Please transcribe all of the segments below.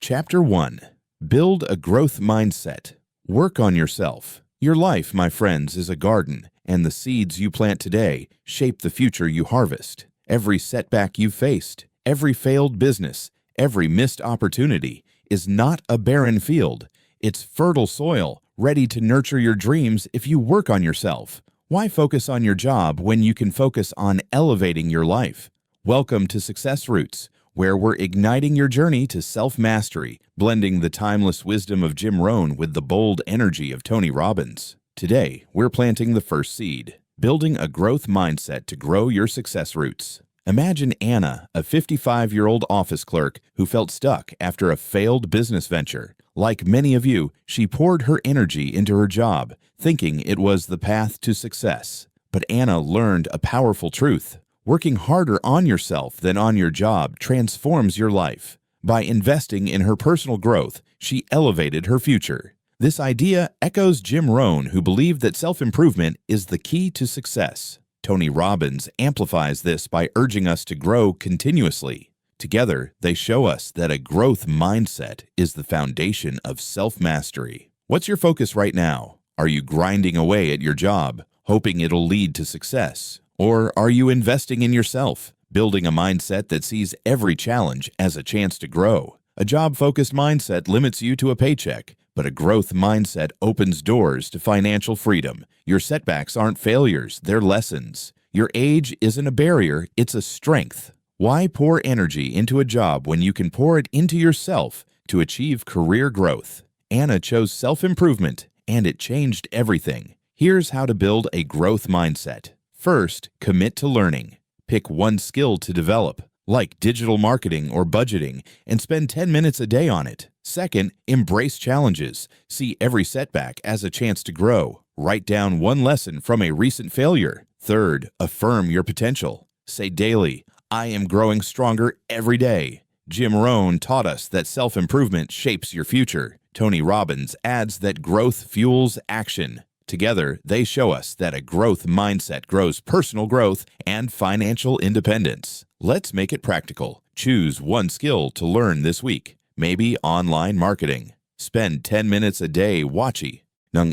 Chapter 1. Build a Growth Mindset. Work on yourself. Your life, my friends, is a garden, and the seeds you plant today shape the future you harvest. Every setback you faced, every failed business, every missed opportunity is not a barren field. It's fertile soil, ready to nurture your dreams if you work on yourself. Why focus on your job when you can focus on elevating your life? Welcome to Success Roots, where we're igniting your journey to self-mastery, blending the timeless wisdom of Jim Rohn with the bold energy of Tony Robbins. Today, we're planting the first seed, building a growth mindset to grow your success roots. Imagine Anna, a 55-year-old office clerk who felt stuck after a failed business venture. Like many of you, she poured her energy into her job, thinking it was the path to success. But Anna learned a powerful truth. Working harder on yourself than on your job transforms your life. By investing in her personal growth, she elevated her future. This idea echoes Jim Rohn, who believed that self-improvement is the key to success. Tony Robbins amplifies this by urging us to grow continuously. Together, they show us that a growth mindset is the foundation of self-mastery. What's your focus right now? Are you grinding away at your job, hoping it'll lead to success? Or are you investing in yourself, building a mindset that sees every challenge as a chance to grow? A job-focused mindset limits you to a paycheck, but a growth mindset opens doors to financial freedom. Your setbacks aren't failures, they're lessons. Your age isn't a barrier, it's a strength. Why pour energy into a job when you can pour it into yourself to achieve career growth? Anna chose self-improvement, and it changed everything. Here's how to build a growth mindset. First, commit to learning. Pick one skill to develop, like digital marketing or budgeting, and spend 10 minutes a day on it. Second, embrace challenges. See every setback as a chance to grow. Write down one lesson from a recent failure. Third, affirm your potential. Say daily, "I am growing stronger every day." Jim Rohn taught us that self-improvement shapes your future. Tony Robbins adds that growth fuels action. Together, they show us that a growth mindset grows personal growth and financial independence. Let's make it practical. Choose one skill to learn this week. Maybe online marketing. Spend 10 minutes a day watching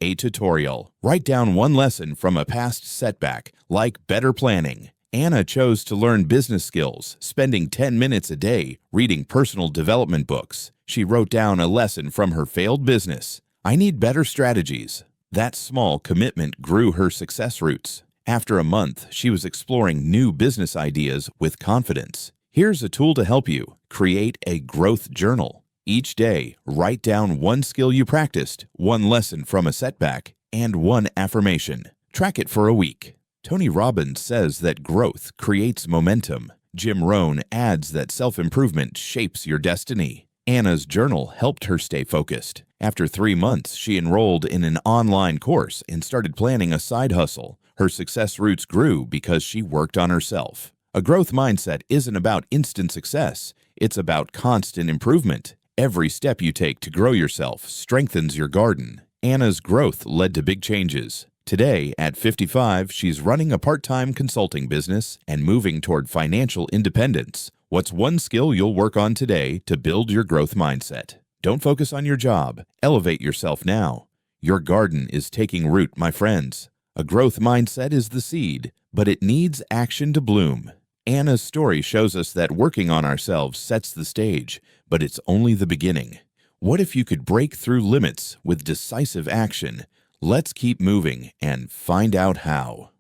a tutorial. Write down one lesson from a past setback, like better planning. Anna chose to learn business skills, spending 10 minutes a day reading personal development books. She wrote down a lesson from her failed business. "I need better strategies." That small commitment grew her success roots. After a month, she was exploring new business ideas with confidence. Here's a tool to help you. Create a growth journal. Each day, write down one skill you practiced, one lesson from a setback, and one affirmation. Track it for a week. Tony Robbins says that growth creates momentum. Jim Rohn adds that self-improvement shapes your destiny. Anna's journal helped her stay focused. After 3 months, she enrolled in an online course and started planning a side hustle. Her success roots grew because she worked on herself. A growth mindset isn't about instant success. It's about constant improvement. Every step you take to grow yourself strengthens your garden. Anna's growth led to big changes. Today, at 55, she's running a part-time consulting business and moving toward financial independence. What's one skill you'll work on today to build your growth mindset? Don't focus on your job. Elevate yourself now. Your garden is taking root, my friends. A growth mindset is the seed, but it needs action to bloom. Anna's story shows us that working on ourselves sets the stage, but it's only the beginning. What if you could break through limits with decisive action? Let's keep moving and find out how.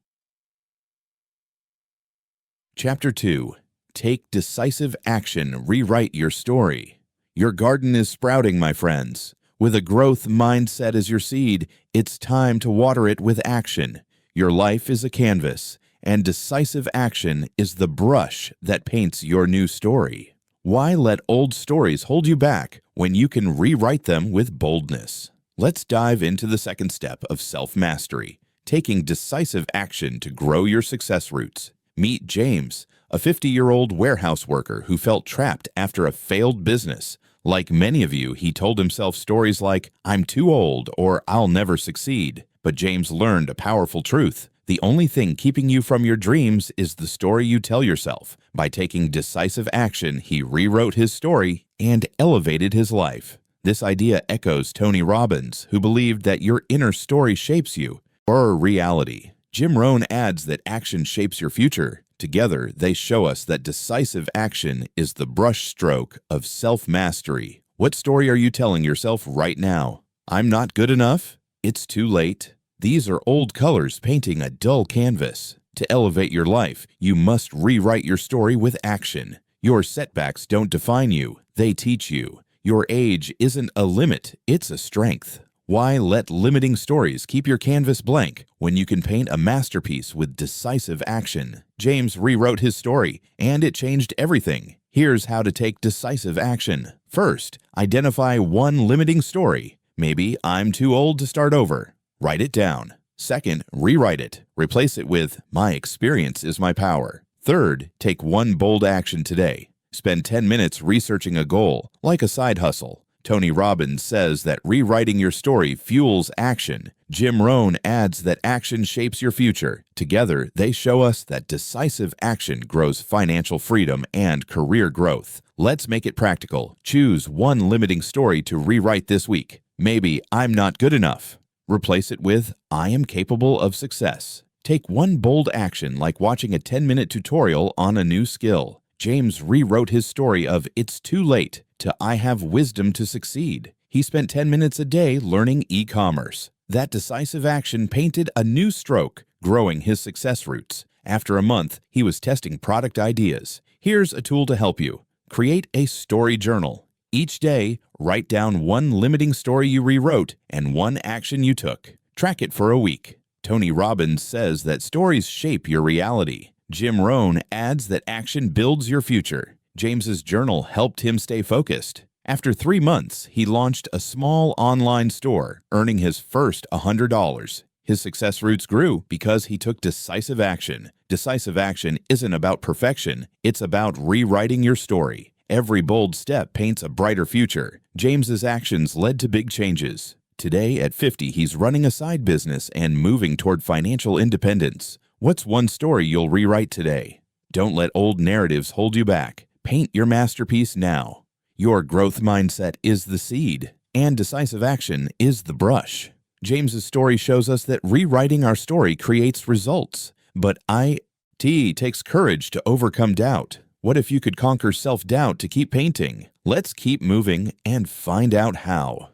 Chapter 2. Take decisive action. Rewrite your story. Your garden is sprouting, my friends. With a growth mindset as your seed, it's time to water it with action. Your life is a canvas, and decisive action is the brush that paints your new story. Why let old stories hold you back when you can rewrite them with boldness? Let's dive into the second step of self-mastery, taking decisive action to grow your success roots. Meet James, a 50-year-old warehouse worker who felt trapped after a failed business. Like many of you, he told himself stories like, "I'm too old," or "I'll never succeed." But James learned a powerful truth. The only thing keeping you from your dreams is the story you tell yourself. By taking decisive action, he rewrote his story and elevated his life. This idea echoes Tony Robbins, who believed that your inner story shapes you, or reality. Jim Rohn adds that action shapes your future. Together, they show us that decisive action is the brushstroke of self-mastery. What story are you telling yourself right now? I'm not good enough? It's too late? These are old colors painting a dull canvas. To elevate your life, you must rewrite your story with action. Your setbacks don't define you, they teach you. Your age isn't a limit, it's a strength. Why let limiting stories keep your canvas blank when you can paint a masterpiece with decisive action? James rewrote his story, and it changed everything. Here's how to take decisive action. First, identify one limiting story. Maybe I'm too old to start over. Write it down. Second, rewrite it. Replace it with, my experience is my power. Third, take one bold action today. Spend 10 minutes researching a goal, like a side hustle. Tony Robbins says that rewriting your story fuels action. Jim Rohn adds that action shapes your future. Together, they show us that decisive action grows financial freedom and career growth. Let's make it practical. Choose one limiting story to rewrite this week. Maybe I'm not good enough. Replace it with, I am capable of success. Take one bold action like watching a 10-minute tutorial on a new skill. James rewrote his story of it's too late to I have wisdom to succeed. He spent 10 minutes a day learning e-commerce. That decisive action painted a new stroke, growing his success roots. After a month, he was testing product ideas. Here's a tool to help you. Create a story journal. Each day, write down one limiting story you rewrote and one action you took. Track it for a week. Tony Robbins says that stories shape your reality. Jim Rohn adds that action builds your future. James's journal helped him stay focused. After 3 months, he launched a small online store, earning his first $100. His success roots grew because he took decisive action. Decisive action isn't about perfection, it's about rewriting your story. Every bold step paints a brighter future. James's actions led to big changes. Today, at 50, he's running a side business and moving toward financial independence. What's one story you'll rewrite today? Don't let old narratives hold you back. Paint your masterpiece now. Your growth mindset is the seed, and decisive action is the brush. James's story shows us that rewriting our story creates results, but IT takes courage to overcome doubt. What if you could conquer self-doubt to keep painting? Let's keep moving and find out how.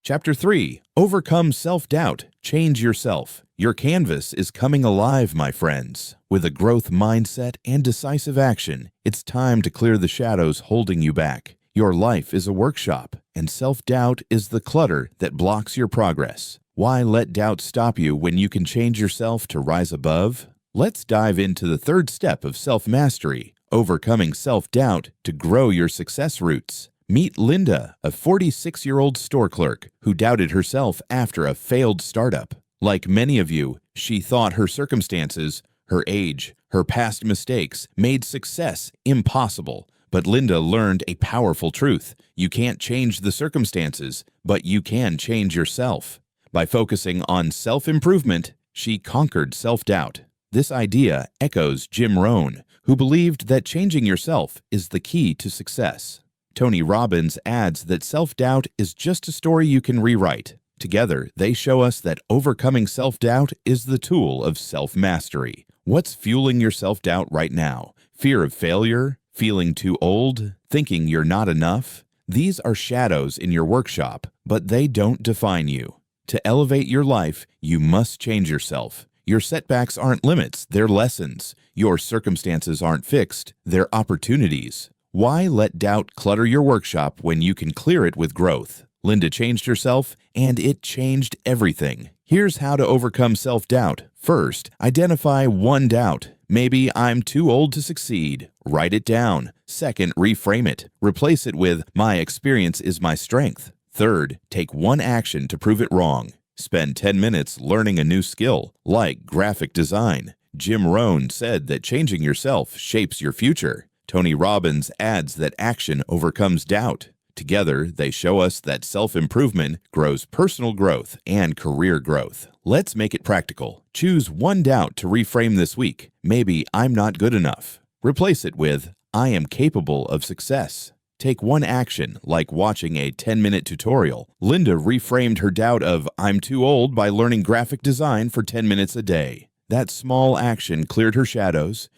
Chapter 3. Overcome self-doubt. Change yourself. Your canvas is coming alive, my friends. With a growth mindset and decisive action, it's time to clear the shadows holding you back. Your life is a workshop, and self-doubt is the clutter that blocks your progress. Why let doubt stop you when you can change yourself to rise above? Let's dive into the third step of self-mastery, overcoming self-doubt to grow your success roots. Meet Linda, a 46-year-old store clerk who doubted herself after a failed startup. Like many of you, she thought her circumstances, her age, her past mistakes made success impossible. But Linda learned a powerful truth. You can't change the circumstances, but you can change yourself. By focusing on self-improvement, she conquered self-doubt. This idea echoes Jim Rohn, who believed that changing yourself is the key to success. Tony Robbins adds that self-doubt is just a story you can rewrite. Together, they show us that overcoming self-doubt is the tool of self-mastery. What's fueling your self-doubt right now? Fear of failure? Feeling too old? Thinking you're not enough? These are shadows in your workshop, but they don't define you. To elevate your life, you must change yourself. Your setbacks aren't limits, they're lessons. Your circumstances aren't fixed, they're opportunities. Why let doubt clutter your workshop when you can clear it with growth? Linda changed herself, and it changed everything. Here's how to overcome self-doubt. First, identify one doubt. Maybe I'm too old to succeed. Write it down. Second, reframe it. Replace it with, my experience is my strength. Third, take one action to prove it wrong. Spend 10 minutes learning a new skill, like graphic design. Jim Rohn said that changing yourself shapes your future. Tony Robbins adds that action overcomes doubt. Together, they show us that self-improvement grows personal growth and career growth. Let's make it practical. Choose one doubt to reframe this week. Maybe I'm not good enough. Replace it with, I am capable of success. Take one action, like watching a 10-minute tutorial. Linda reframed her doubt of "I'm too old" by learning graphic design for 10 minutes a day. That small action cleared her shadows.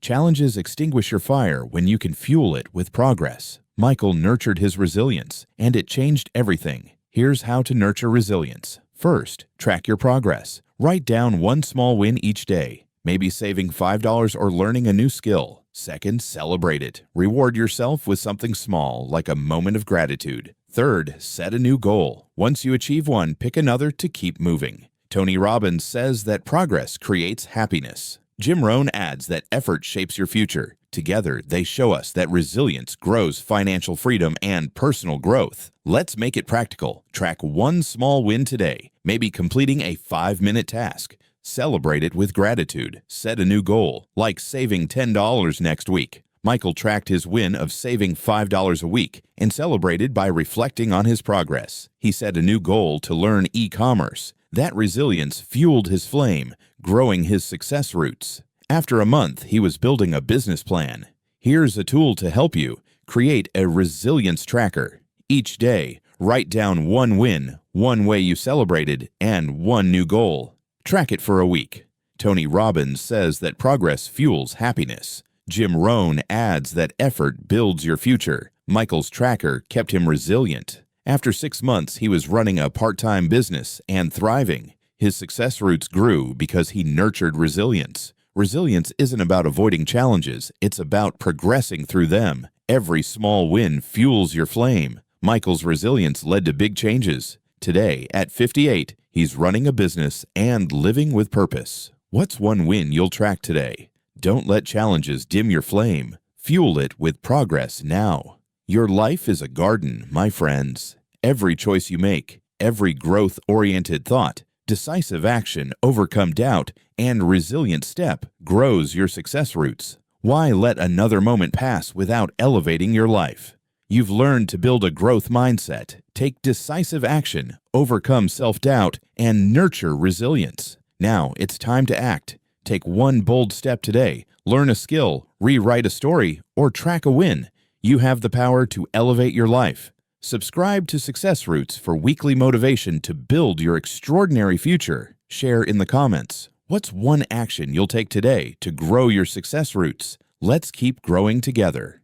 Challenges extinguish your fire when you can fuel it with progress. Michael nurtured his resilience, and it changed everything. Here's how to nurture resilience. First, track your progress. Write down one small win each day, maybe saving $5 or learning a new skill. Second, celebrate it. Reward yourself with something small, like a moment of gratitude. Third, set a new goal. Once you achieve one, pick another to keep moving. Tony Robbins says that progress creates happiness. Jim Rohn adds that effort shapes your future. Together, they show us that resilience grows financial freedom and personal growth. Let's make it practical. Track one small win today, maybe completing a 5-minute task. Celebrate it with gratitude. Set a new goal, like saving $10 next week. Michael tracked his win of saving $5 a week and celebrated by reflecting on his progress. He set a new goal to learn e-commerce. That resilience fueled his flame, growing his success roots. After a month, he was building a business plan. Here's a tool to help you. Create a resilience tracker. Each day, write down one win, one way you celebrated, and one new goal. Track it for a week. Tony Robbins says that progress fuels happiness. Jim Rohn adds that effort builds your future. Michael's tracker kept him resilient. After 6 months, he was running a part-time business and thriving. His success roots grew because he nurtured resilience. Resilience isn't about avoiding challenges, it's about progressing through them. Every small win fuels your flame. Michael's resilience led to big changes. Today, at 58, he's running a business and living with purpose. What's one win you'll track today? Don't let challenges dim your flame. Fuel it with progress now. Your life is a garden, my friends. Every choice you make, every growth-oriented thought, decisive action, overcome doubt, and resilient step grows your success roots. Why let another moment pass without elevating your life? You've learned to build a growth mindset, take decisive action, overcome self-doubt, and nurture resilience. Now it's time to act. Take one bold step today, learn a skill, rewrite a story, or track a win. You have the power to elevate your life. Subscribe to Success Roots for weekly motivation to build your extraordinary future. Share in the comments. What's one action you'll take today to grow your success roots? Let's keep growing together.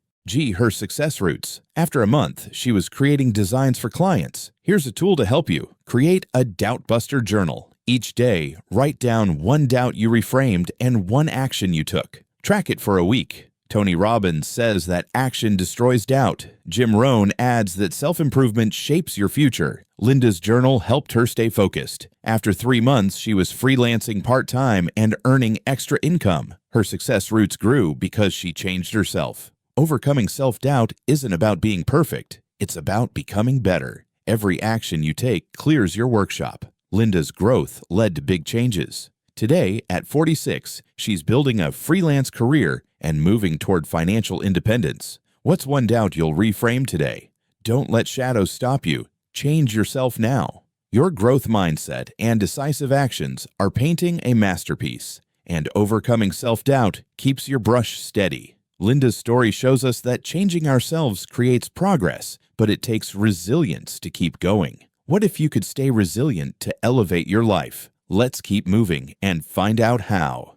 Her success roots. After a month, she was creating designs for clients. Here's a tool to help you. Create a Doubt Buster journal. Each day, write down one doubt you reframed and one action you took. Track it for a week. Tony Robbins says that action destroys doubt. Jim Rohn adds that self-improvement shapes your future. Linda's journal helped her stay focused. After 3 months, she was freelancing part-time and earning extra income. Her success roots grew because she changed herself. Overcoming self-doubt isn't about being perfect. It's about becoming better. Every action you take clears your workshop. Linda's growth led to big changes. Today, at 46, she's building a freelance career and moving toward financial independence. What's one doubt you'll reframe today? Don't let shadows stop you. Change yourself now. Your growth mindset and decisive actions are painting a masterpiece, and overcoming self-doubt keeps your brush steady. Linda's story shows us that changing ourselves creates progress, but it takes resilience to keep going. What if you could stay resilient to elevate your life? Let's keep moving and find out how.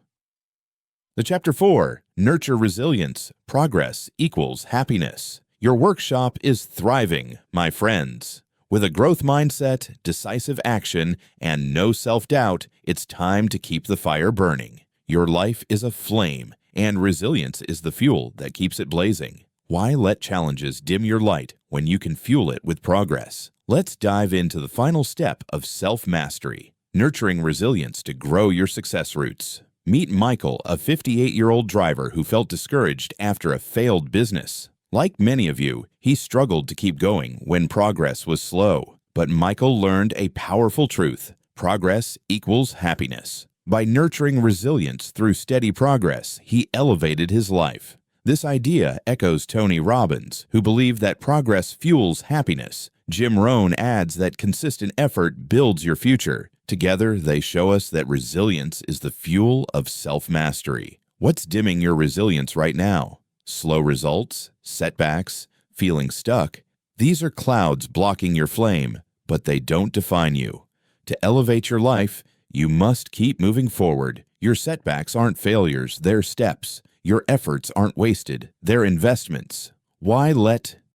The Chapter 4, Nurture Resilience, Progress Equals Happiness. Your workshop is thriving, my friends. With a growth mindset, decisive action, and no self-doubt, it's time to keep the fire burning. Your life is a flame, and resilience is the fuel that keeps it blazing. Why let challenges dim your light when you can fuel it with progress? Let's dive into the final step of self-mastery, nurturing resilience to grow your success roots. Meet Michael, a 58-year-old driver who felt discouraged after a failed business. Like many of you, he struggled to keep going when progress was slow. But Michael learned a powerful truth: progress equals happiness. By nurturing resilience through steady progress, he elevated his life. This idea echoes Tony Robbins, who believed that progress fuels happiness. Jim Rohn adds that consistent effort builds your future. Together, they show us that resilience is the fuel of self-mastery. What's dimming your resilience right now? Slow results, setbacks, feeling stuck? These are clouds blocking your flame, but they don't define you. To elevate your life, you must keep moving forward. Your setbacks aren't failures, they're steps. Your efforts aren't wasted, they're investments. Why let